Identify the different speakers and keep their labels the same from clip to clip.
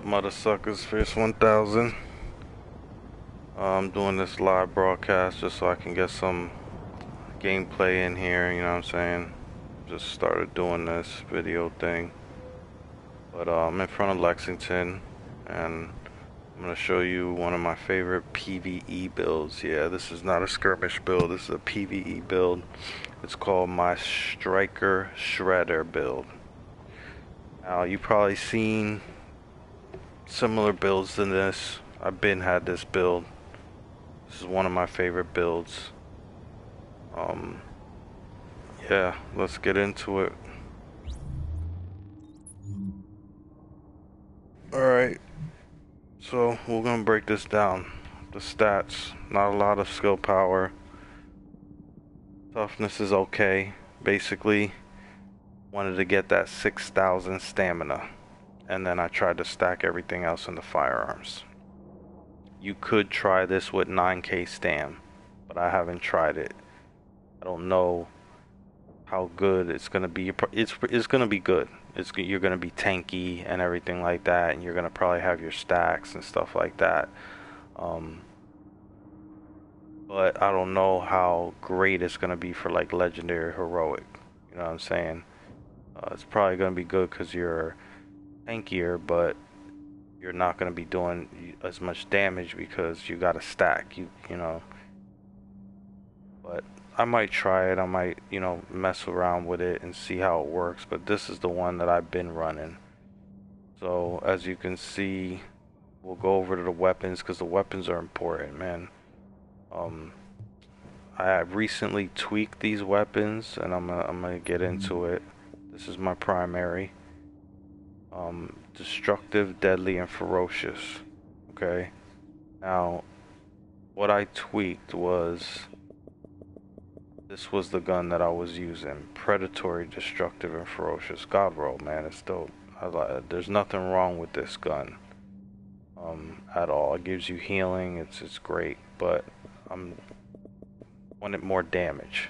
Speaker 1: up, mother suckers? FIERCE1000. I'm doing this live broadcast just so I can get some gameplay in here, you know what I'm saying? Just started doing this video thing. But I'm in front of Lexington, and I'm going to show you one of my favorite PVE builds. Yeah, this is not a skirmish build, this is a PVE build. It's called my Striker Shredder build. Now, you've probably seen similar builds than this. I've had this build. This is one of my favorite builds. Yeah, let's get into it. Alright, so we're gonna break this down. The stats, not a lot of skill power. Toughness is okay. Basically, wanted to get that 6,000 stamina. And then I tried to stack everything else in the firearms. You could try this with 9k stam, but I haven't tried it. I don't know how good it's gonna be. It's gonna be good. You're gonna be tanky and everything like that, and you're gonna probably have your stacks and stuff like that. But I don't know how great it's gonna be for like legendary heroic. You know what I'm saying? It's probably gonna be good because you're tankier, but you're not gonna be doing as much damage because you got a stack. You know. But I might try it. I might, mess around with it and see how it works. But this is the one that I've been running. So as you can see, we'll go over to the weapons because the weapons are important, man. I have recently tweaked these weapons, and I'm gonna get into it. This is my primary. Destructive, deadly, and ferocious. Okay. Now, what I tweaked was. This was the gun that I was using. Predatory, destructive, and ferocious. God roll, man, it's dope. There's nothing wrong with this gun. At all. It gives you healing, it's great, but I wanted more damage.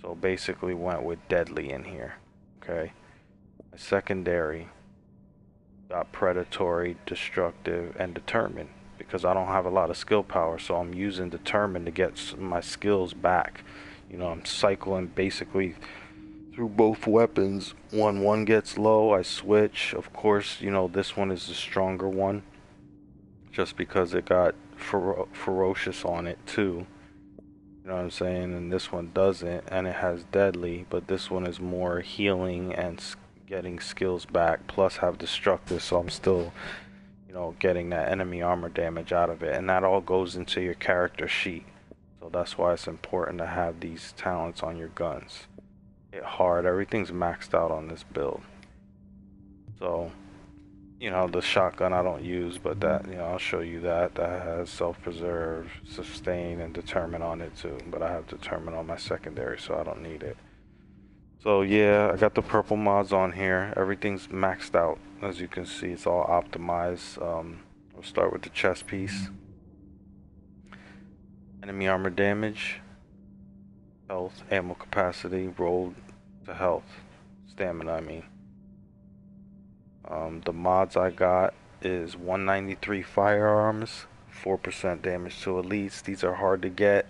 Speaker 1: So basically went with deadly in here. Okay. My secondary got predatory, destructive, and determined. Because I don't have a lot of skill power, so I'm using determined to get my skills back. I'm cycling basically through both weapons. When one gets low, I switch. Of course, this one is the stronger one. Just because it got ferocious on it too. You know what I'm saying? And this one doesn't, and it has deadly. But this one is more healing and getting skills back. Plus have destructive, so I'm still, getting that enemy armor damage out of it. And that all goes into your character sheet. So that's why it's important to have these talents on your guns. Hit hard, everything's maxed out on this build. So, the shotgun I don't use, but that, I'll show you that. That has self-preserve, sustain, and determine on it too. But I have determine on my secondary, so I don't need it. So yeah, I got the purple mods on here. Everything's maxed out. As you can see, it's all optimized. We'll start with the chest piece. Enemy armor damage, health, ammo capacity, rolled to health, stamina I mean. The mods I got is 193 firearms, 4% damage to elites. These are hard to get,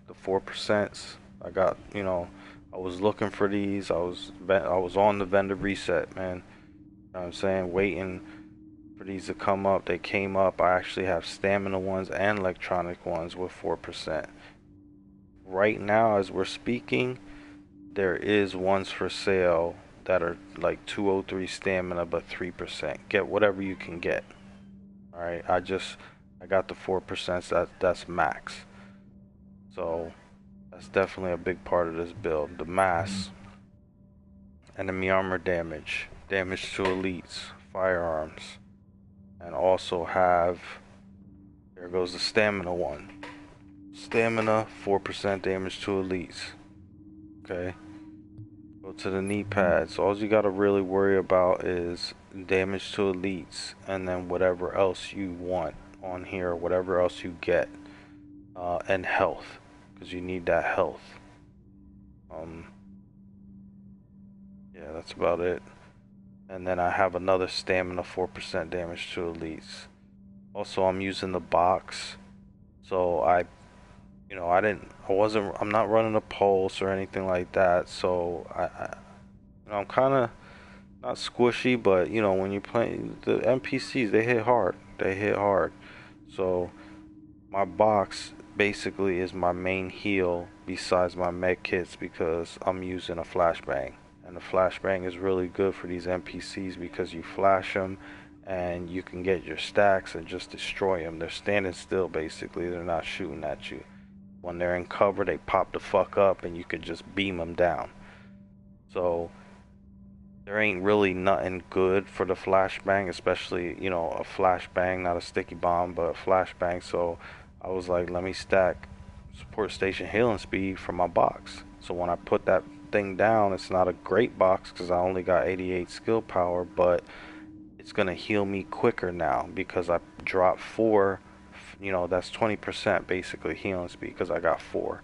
Speaker 1: the 4%. I got, I was looking for these. I was on the vendor reset, man. You know what I'm saying? Waiting for these to come up. They came up. I actually have stamina ones and electronic ones with 4%. Right now, as we're speaking, there is ones for sale that are like 203 stamina but 3%. Get whatever you can get. Alright, I got the 4%, that's max. So that's definitely a big part of this build. The mass, enemy armor damage, damage to elites, firearms, and also have, there goes the stamina one. Stamina, 4% damage to elites. Okay. Go to the knee pads. All you gotta really worry about is damage to elites, and then whatever else you want on here, whatever else you get, and health, because you need that health. Yeah, that's about it. And then I have another stamina 4% damage to elites. Also, I'm using the box, so I'm not running a pulse or anything like that. So I'm kind of not squishy, but when you play the NPCs, they hit hard. They hit hard. So my box basically is my main heal besides my med kits because I'm using a flashbang. And the flashbang is really good for these NPCs because you flash them and you can get your stacks and just destroy them. They're standing still basically. They're not shooting at you. When they're in cover, they pop the fuck up and you can just beam them down. So there ain't really nothing good for the flashbang, especially, a flashbang, not a sticky bomb, but a flashbang. So I was like, let me stack support station healing speed for my box. So when I put that thing down, it's not a great box because I only got 88 skill power, but it's gonna heal me quicker now because I dropped 4. That's 20% basically healing speed because I got 4.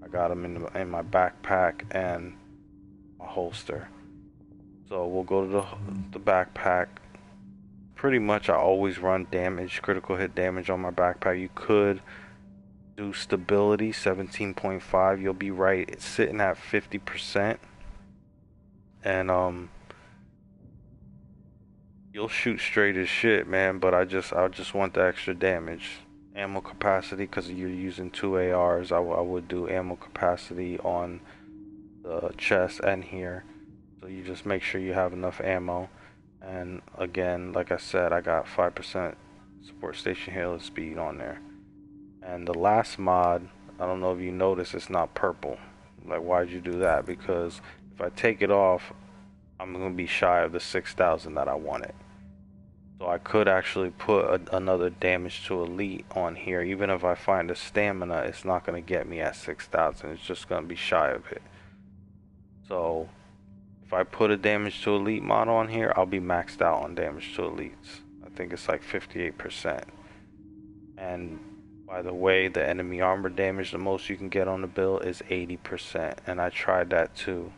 Speaker 1: I got them in my backpack and my holster. So we'll go to the backpack. Pretty much I always run damage, critical hit damage on my backpack. You could do stability 17.5. You'll be right. It's sitting at 50%. And you'll shoot straight as shit, man, but I just want the extra damage. Ammo capacity, because you're using 2 ARs, I would do ammo capacity on the chest and here. So you just make sure you have enough ammo. And again, like I said, I got 5% support station healing speed on there. And the last mod, I don't know if you noticed, it's not purple. Like, why'd you do that? Because if I take it off, I'm going to be shy of the 6,000 that I wanted. So I could actually put another damage to elite on here. Even if I find a stamina, it's not going to get me at 6,000. It's just going to be shy of it. So if I put a damage to elite mod on here, I'll be maxed out on damage to elites. I think it's like 58%. And by the way, the enemy armor damage, the most you can get on the build is 80%. And I tried that too.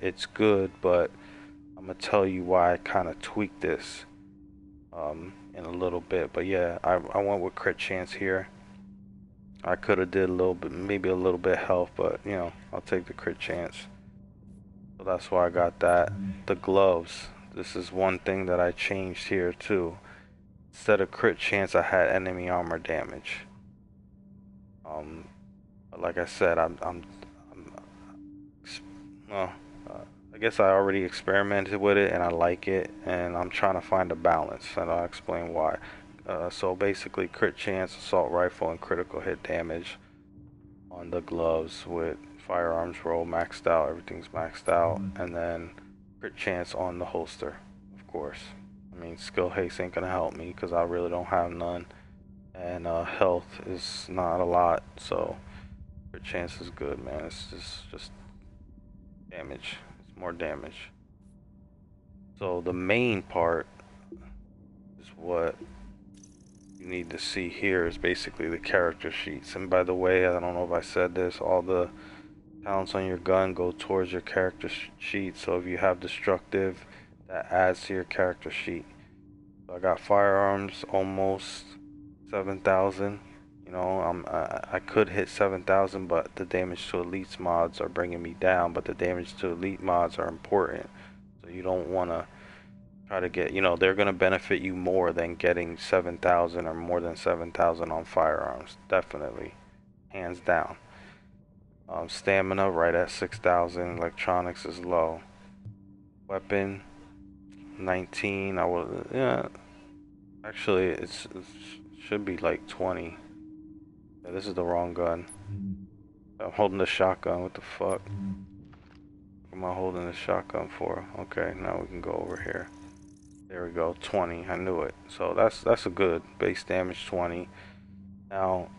Speaker 1: It's good, but I'm going to tell you why I kind of tweaked this in a little bit. But yeah, I went with crit chance here. I could have did a little bit, maybe a little bit health, but I'll take the crit chance. So that's why I got that. The gloves. This is one thing that I changed here too. Instead of crit chance, I had enemy armor damage. But like I said, well, I guess I already experimented with it and I like it, and I'm trying to find a balance, and I'll explain why. So basically, crit chance, assault rifle, and critical hit damage on the gloves with firearms roll maxed out. Everything's maxed out, and then crit chance on the holster, of course. I mean, skill haste ain't gonna help me because I really don't have none, and health is not a lot, so crit chance is good, man. It's just damage. It's more damage. So the main part is what you need to see here is basically the character sheets. And by the way, I don't know if I said this, all the talents on your gun go towards your character sheet. So if you have destructive, that adds to your character sheet. So I got firearms almost 7,000. I could hit 7,000, but the damage to elites mods are bringing me down. But the damage to elite mods are important, so you don't want to try to get. They're gonna benefit you more than getting 7,000 or more than 7,000 on firearms. Definitely, hands down. Stamina right at 6,000. Electronics is low. Weapon 19. Actually, it should be like 20. Yeah, this is the wrong gun. I'm holding the shotgun. What the fuck? What am I holding the shotgun for? Okay, now we can go over here. There we go. 20. I knew it. So that's a good base damage 20. Now,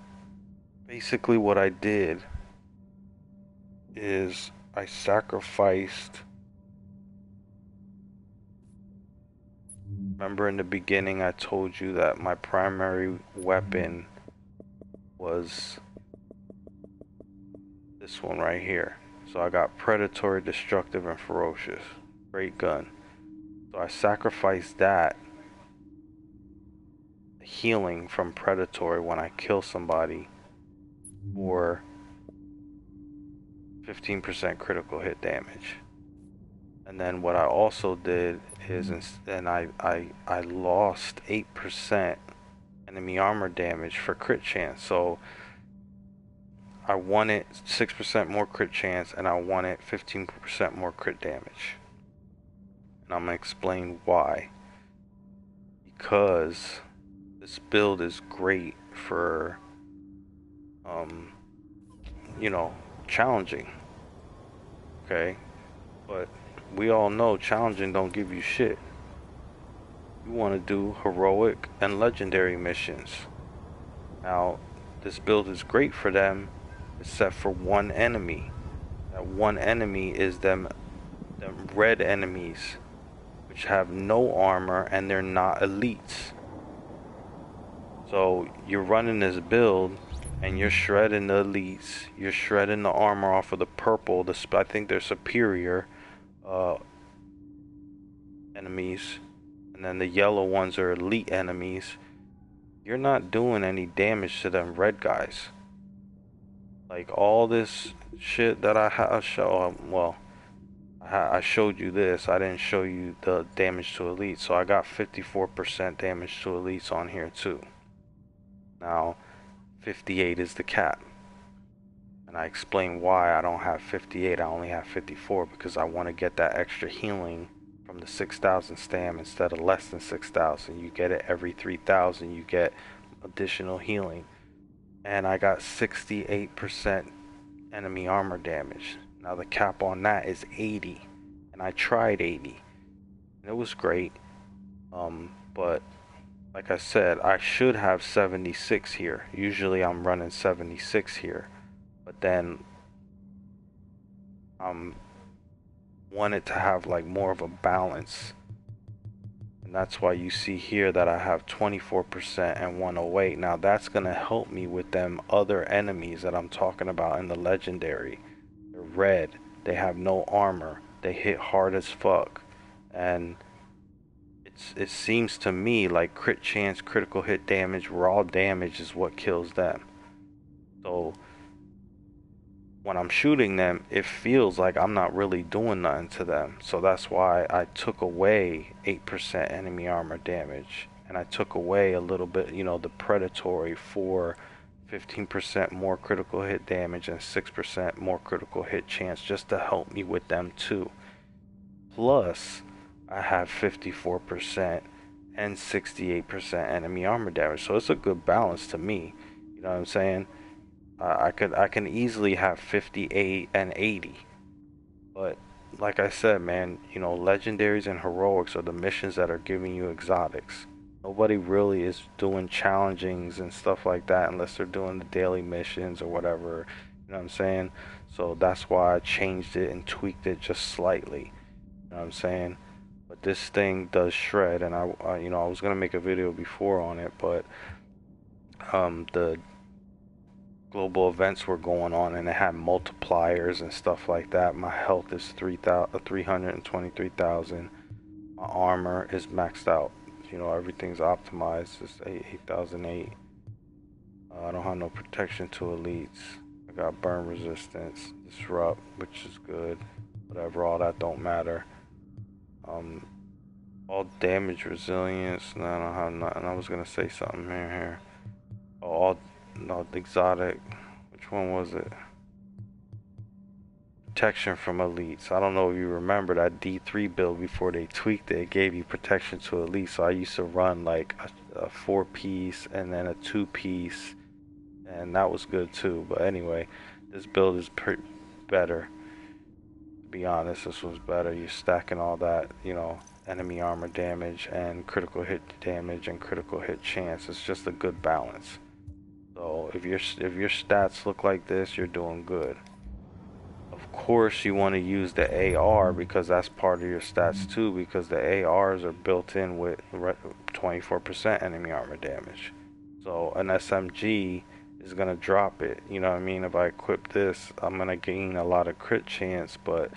Speaker 1: basically what I did is I sacrificed. Remember in the beginning I told you that my primary weapon was this one right here. So I got predatory, destructive, and ferocious. Great gun. So I sacrificed that healing from predatory when I kill somebody for 15% critical hit damage. And then what I also did is, and I lost 8% enemy armor damage for crit chance. So I wanted 6% more crit chance, and I wanted 15% more crit damage. And I'm going to explain why. Because this build is great for, you know, challenging. Okay? But we all know challenging don't give you shit. You want to do heroic and legendary missions. Now, this build is great for them, except for one enemy. That one enemy is them red enemies, which have no armor and they're not elites. So you're running this build and you're shredding the elites, you're shredding the armor off of the purple, I think they're superior enemies, and then the yellow ones are elite enemies. You're not doing any damage to them red guys. Like all this shit that I showed you this. I didn't show you the damage to elites. So I got 54% damage to elites on here too. Now, 58 is the cap. And I explain why I don't have 58. I only have 54 because I want to get that extra healing from the 6,000 stam instead of less than 6,000. You get it every 3,000. You get additional healing. And I got 68% enemy armor damage. Now the cap on that is 80, and I tried 80, and it was great. But like I said, I should have 76 here. Usually I'm running 76 here, but then wanted to have like more of a balance. And that's why you see here that I have 24% and 108. Now that's gonna help me with them other enemies that I'm talking about in the legendary. They're red, they have no armor, they hit hard as fuck, and it seems to me like crit chance, critical hit damage, raw damage is what kills them. So when I'm shooting them, it feels like I'm not really doing nothing to them. So that's why I took away 8% enemy armor damage, and I took away a little bit, you know, the predatory for 15% more critical hit damage and 6% more critical hit chance, just to help me with them too. Plus, I have 54% and 68% enemy armor damage, so it's a good balance to me. You know what I'm saying? I can easily have 58 and 80, but like I said, man, you know, legendaries and heroics are the missions that are giving you exotics. Nobody really is doing challengings and stuff like that unless they're doing the daily missions or whatever. You know what I'm saying? So that's why I changed it and tweaked it just slightly. You know what I'm saying? But this thing does shred, and I you know, I was gonna make a video before on it, but the global events were going on and it had multipliers and stuff like that. My health is 323,000. My armor is maxed out. You know, everything's optimized. It's 8,008. I don't have no protection to elites. I got burn resistance, disrupt, which is good. Whatever, all that don't matter. All damage resilience. No, I don't have nothing. I was gonna say something here. Oh, no, the exotic. Which one was it? Protection from elites. I don't know if you remember that D3 build before they tweaked it. It gave you protection to elites. So I used to run like a 4-piece and then a 2-piece, and that was good too. But anyway, this build is better. To be honest, this was better. You're stacking all that, you know, enemy armor damage and critical hit damage and critical hit chance. It's just a good balance. So if your stats look like this, you're doing good. Of course, you want to use the AR because that's part of your stats too, because the ARs are built in with 24% enemy armor damage. So an SMG is going to drop it. You know what I mean? If I equip this, I'm going to gain a lot of crit chance, but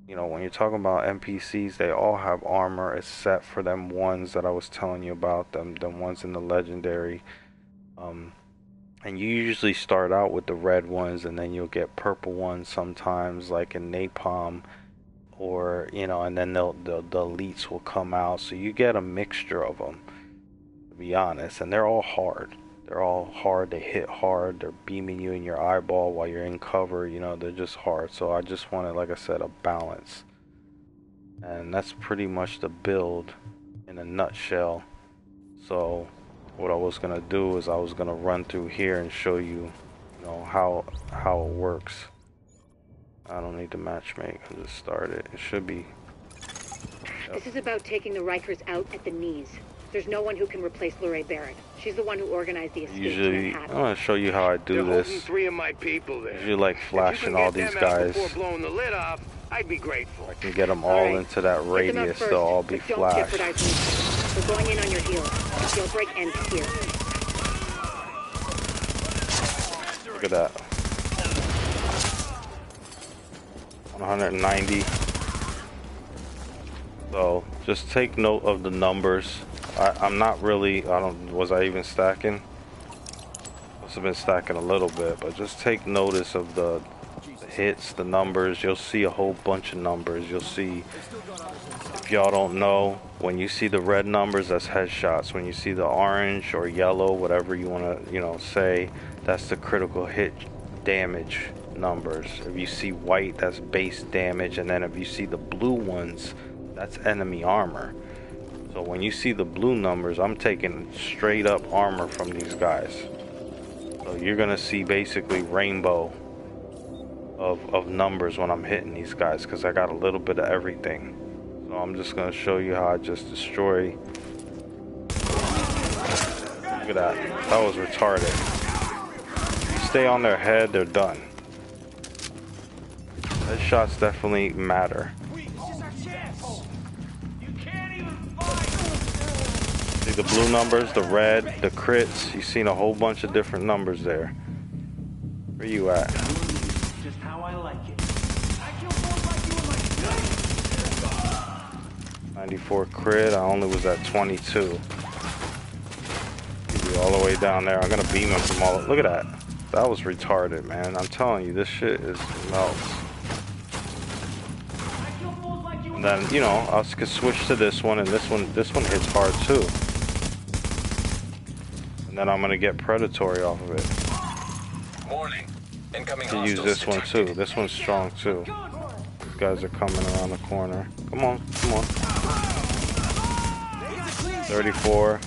Speaker 1: you know, when you're talking about NPCs, they all have armor except for them ones that I was telling you about, them ones in the legendary. Um, and you usually start out with the red ones, and then you'll get purple ones sometimes, like in Napalm, or you know, and then the elites will come out. So you get a mixture of them, to be honest, and they're all hard. They're all hard. They hit hard. They're beaming you in your eyeball while you're in cover. You know, they're just hard. So I just wanted, like I said, a balance. And that's pretty much the build in a nutshell. So what I was gonna do is I was gonna run through here and show you, you know, how it works. I don't need to matchmake. I just start it. It should be. Yep.
Speaker 2: This is about taking the Rikers out at the knees. There's no one who can replace Lorraine Barrett. She's the one who organized the escape.
Speaker 1: Usually, I'm gonna show you how I do this.
Speaker 3: Three of my people there.
Speaker 1: Usually, like flashing all these guys.
Speaker 3: Before blowing the lid off, I'd be grateful.
Speaker 1: I can get them all into that radius. They'll all be flashed.
Speaker 2: We're going in on your heels. The jailbreak ends here.
Speaker 1: Look at that. 190. So just take note of the numbers. I'm not really, was I even stacking? Must have been stacking a little bit, but just take notice of the hits, the numbers. You'll see a whole bunch of numbers. You'll see, if y'all don't know, when you see the red numbers, that's headshots. When you see the orange or yellow, whatever you want to, you know, say, that's the critical hit damage numbers. If you see white, that's base damage, and then if you see the blue ones, that's enemy armor. So when you see the blue numbers, I'm taking straight up armor from these guys. So you're gonna see basically rainbow of numbers when I'm hitting these guys, because I got a little bit of everything. So I'm just gonna show you how I just destroy. Look at that. That was retarded. Stay on their head, they're done. Headshots definitely matter. See the blue numbers, the red, the crits. You've seen a whole bunch of different numbers there. Where you at?
Speaker 4: Just how I like it.
Speaker 1: 94 crit. I only was at 22. Keep you all the way down there. I'm gonna beam him from all. Look at that. That was retarded, man. I'm telling you, this shit is melts. And then, you know, I could switch to this one, and this one hits hard too. And then I'm gonna get predatory off of it.
Speaker 5: Warning. Incoming
Speaker 1: To use this one too. This one's strong too. These guys are coming around the corner. Come on, come on. 34.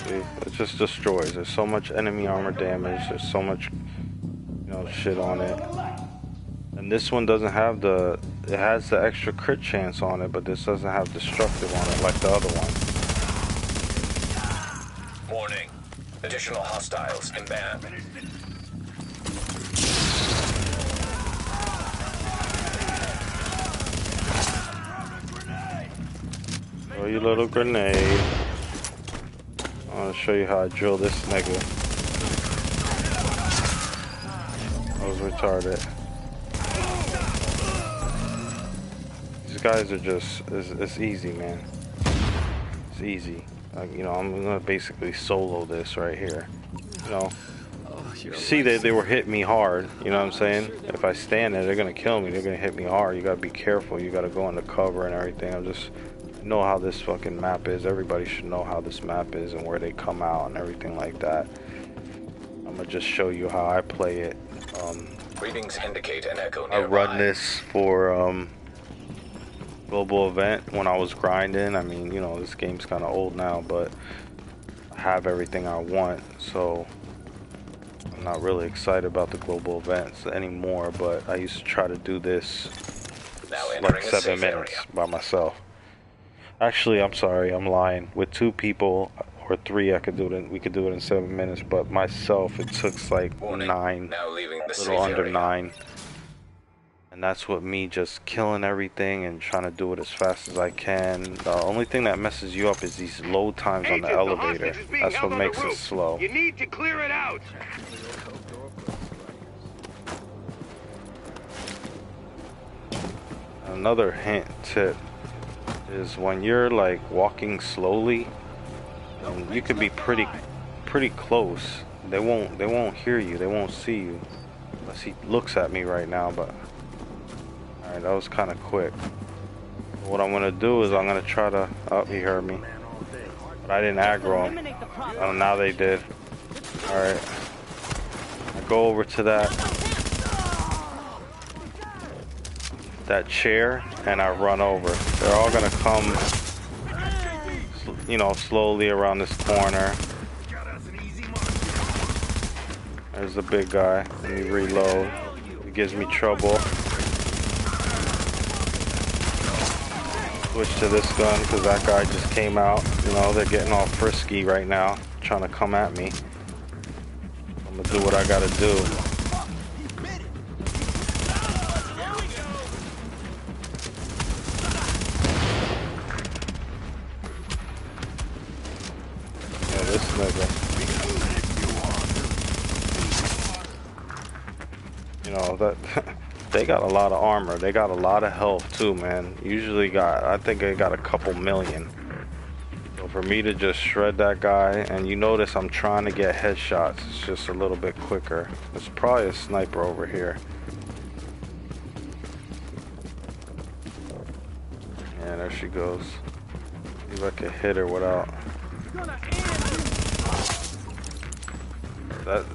Speaker 1: See, it just destroys. There's so much enemy armor damage. There's so much, you know, shit on it. And this one doesn't have the, it has the extra crit chance on it, but this doesn't have destructive on it like the other one.
Speaker 5: Warning. Additional hostiles inbound.
Speaker 1: Throw your little grenade. I'm gonna show you how I drill this nigga. That was retarded. These guys are just, it's easy, man. It's easy. You know, I'm gonna basically solo this right here. You know, you see that they were hitting me hard. You know what I'm saying? If I stand there, they're gonna kill me. They're gonna hit me hard. You gotta be careful. You gotta go into cover and everything. I'm just know how this fucking map is. Everybody should know how this map is and where they come out and everything like that. I'm gonna just show you how I play it.
Speaker 5: Readings indicate an echo nearby.
Speaker 1: I run this for global event when I was grinding. I mean, you know, this game's kind of old now, but I have everything I want, so I'm not really excited about the global events anymore, but I used to try to do this like 7 minutes by myself. Actually, I'm sorry, I'm lying. With 2 people or 3, I could do it. We could do it in 7 minutes, but myself, it took like 9,
Speaker 5: Now leaving the
Speaker 1: a little under 9. And that's what me just killing everything and trying to do it as fast as I can. The only thing that messes you up is these load times on the
Speaker 3: Agent,
Speaker 1: elevator.
Speaker 3: hostage is being
Speaker 1: That's
Speaker 3: held
Speaker 1: what
Speaker 3: on the
Speaker 1: makes it
Speaker 3: roof.
Speaker 1: slow.
Speaker 3: You need to clear it out.
Speaker 1: Another hint tip is when you're like walking slowly, you could be pretty close. They won't hear you. They won't see you unless he looks at me right now. But all right, that was kind of quick. What I'm gonna do is I'm gonna try to. Oh, he heard me, but I didn't aggro him. Oh, now they did. All right, I go over to that chair and I run over. They're all gonna come, you know, slowly around this corner. There's the big guy. Let me reload. It gives me trouble. Switch to this gun because that guy just came out. You know, they're getting all frisky right now, trying to come at me. I'm gonna do what I gotta do. Yeah, this nigga. You know, that they got a lot of armor. They got a lot of health too, man. Usually I think they got a couple million. So for me to just shred that guy, and you notice I'm trying to get headshots, it's just a little bit quicker. There's probably a sniper over here. Yeah, there she goes. See if I can hit her without.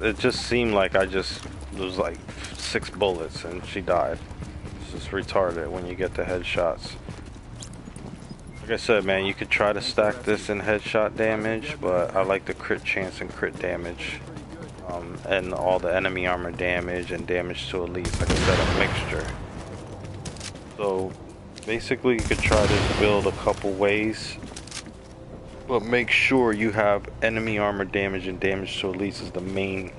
Speaker 1: It just seemed like I just was like 6 bullets and she died. It's just retarded when you get the headshots. Like I said, man, you could try to stack this in headshot damage, but I like the crit chance and crit damage. And all the enemy armor damage and damage to elites. Like I said, a mixture. So basically you could try this build a couple ways, but make sure you have enemy armor damage and damage to elites is the main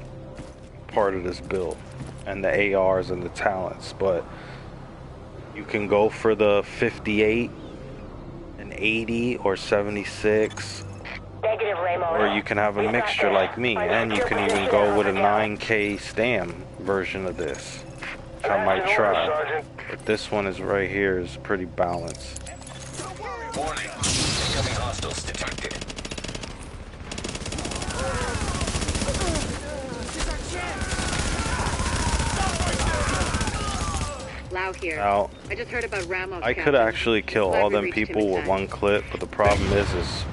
Speaker 1: part of this build, and the ARs and the talents. But you can go for the 58 and 80 or 76, or you can have a mixture like me, and you can even go with a 9K stam version of this, which I might try. But this one is right here is pretty balanced.
Speaker 5: Warning. Incoming hostiles detected.
Speaker 2: Lau here.
Speaker 1: Now,
Speaker 2: I just heard about Ramos.
Speaker 1: I could actually kill all them people with one clip, but the problem is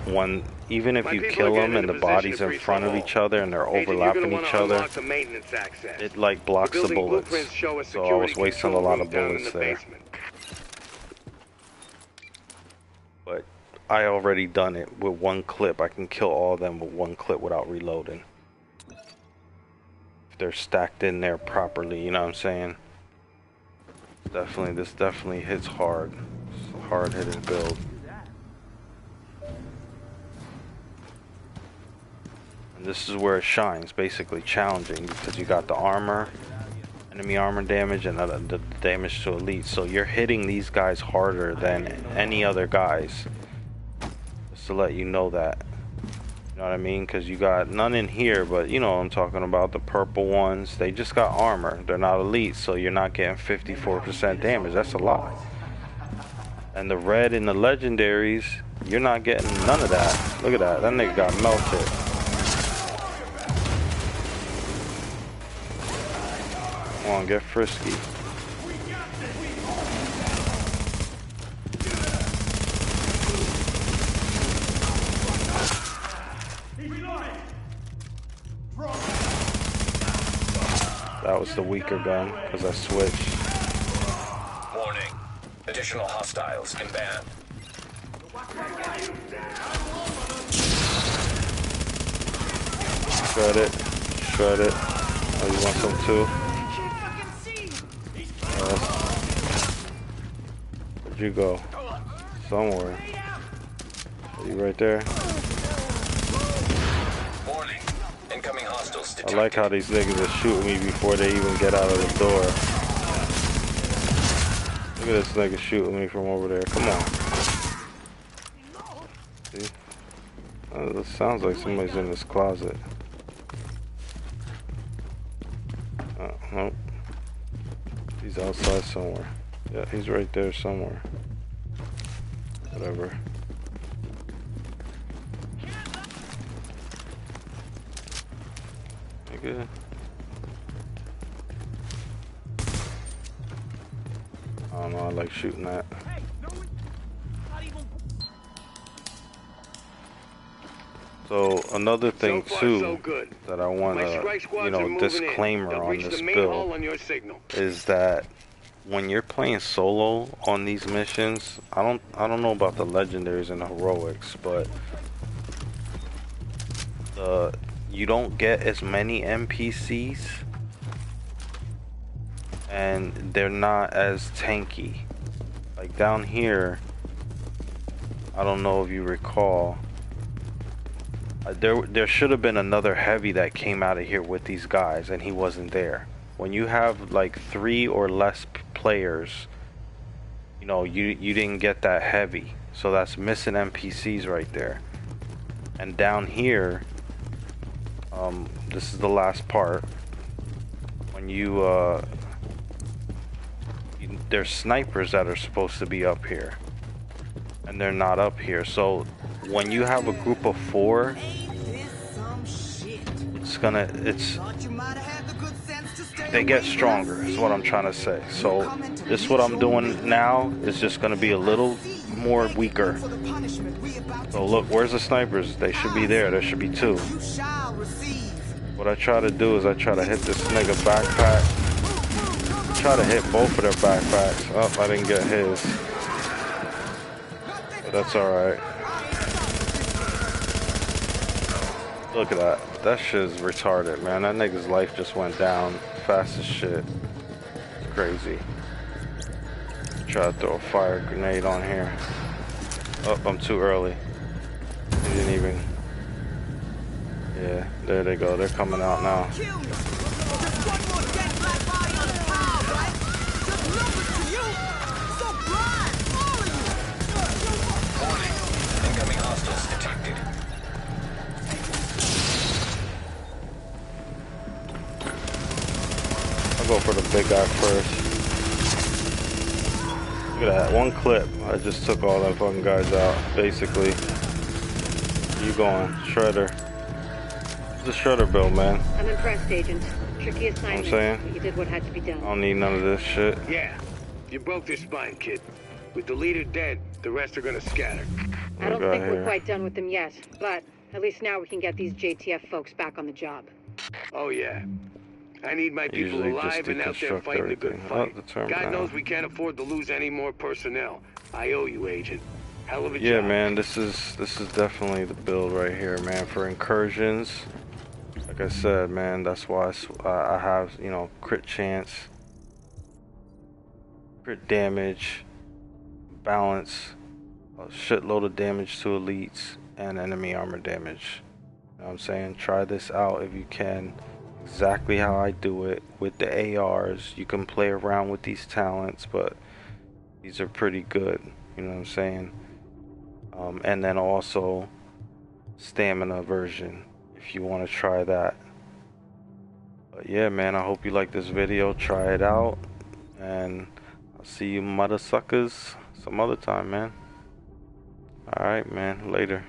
Speaker 1: when even if you kill them and the bodies in front of each other and they're overlapping each other, it like blocks the bullets. So I was wasting a lot of bullets there. But I already done it with one clip. I can kill all of them with one clip without reloading. If they're stacked in there properly, you know what I'm saying? This definitely hits hard. It's a hard-hitting build. And this is where it shines, basically challenging, because you got the armor, enemy armor damage, and the damage to elite. So you're hitting these guys harder than any other guys. Just to let you know that. You know what I mean? Because you got none in here, but you know what I'm talking about. The purple ones, they just got armor. They're not elite, so you're not getting 54% damage. That's a lot. And the red in the legendaries, you're not getting none of that. Look at that. That nigga got melted. Come on, get frisky. That was the weaker gun, because I switched.
Speaker 5: Warning. Additional hostiles inbound.
Speaker 1: Shred it. Shred it. Oh, you want some too? Where'd you go? Somewhere. Are you right there?
Speaker 5: Warning. Incoming hostiles
Speaker 1: I
Speaker 5: detected.
Speaker 1: like how these niggas are shooting me before they even get out of the door. Look at this nigga shooting me from over there. Come on. See? It sounds like somebody's in this closet. Nope. He's outside somewhere. Yeah, he's right there somewhere. Whatever. You good? I don't know, I like shooting that. So another thing too that I want to, disclaimer on this build is that when you're playing solo on these missions, I don't know about the legendaries and the heroics, but you don't get as many NPCs and they're not as tanky. Like down here, I don't know if you recall, there should have been another heavy that came out of here with these guys and he wasn't there. When you have like 3 or less players, you didn't get that heavy, so that's missing NPCs right there. And down here, this is the last part, when there's snipers that are supposed to be up here and they're not up here. So when you have a group of 4, they get stronger is what I'm trying to say. So this, what I'm doing now, is just gonna be a little more weaker. So look, where's the snipers? They should be there. There should be 2. What I try to do is I try to hit this nigga backpack. Try to hit both of their backpacks. Oh, I didn't get his. But that's alright. Look at that. That shit is retarded, man. That nigga's life just went down fast as shit. It's crazy. Try to throw a fire grenade on here. Oh, I'm too early. He didn't even... Yeah, there they go. They're coming out now.
Speaker 5: Incoming hostiles detected.
Speaker 1: I'll go for the big guy first. Look at that, one clip. I just took all that fucking guys out, basically. You going, Shredder. It's a Shredder build, man.
Speaker 2: I'm impressed, Agent. Tricky assignment,
Speaker 1: I'm saying?
Speaker 2: but you did what had to be done.
Speaker 1: I don't need none of this shit.
Speaker 3: Yeah, you broke their spine, kid. With the leader dead, the rest are gonna scatter.
Speaker 2: I don't think we're quite done with them yet, but at least now we can get these JTF folks back on the job.
Speaker 3: Oh yeah. I need my people
Speaker 1: Usually
Speaker 3: alive
Speaker 1: just
Speaker 3: and out there
Speaker 1: deconstruct
Speaker 3: fighting a good
Speaker 1: everything.
Speaker 3: fight.
Speaker 1: Oh, the term
Speaker 3: God
Speaker 1: now.
Speaker 3: knows we can't afford to lose any more personnel. I owe you, Agent. Hell of a
Speaker 1: Yeah,
Speaker 3: job.
Speaker 1: man, this is definitely the build right here, man, for incursions. Like I said, man, that's why I have, crit chance, crit damage, balance, a shitload of damage to elites, and enemy armor damage. You know what I'm saying? Try this out if you can. Exactly how I do it with the ARs. You can play around with these talents, but these are pretty good. You know what I'm saying? And then also stamina version if you want to try that. But yeah, man, I hope you like this video. Try it out, and I'll see you mother suckers some other time, man. Alright, man, later.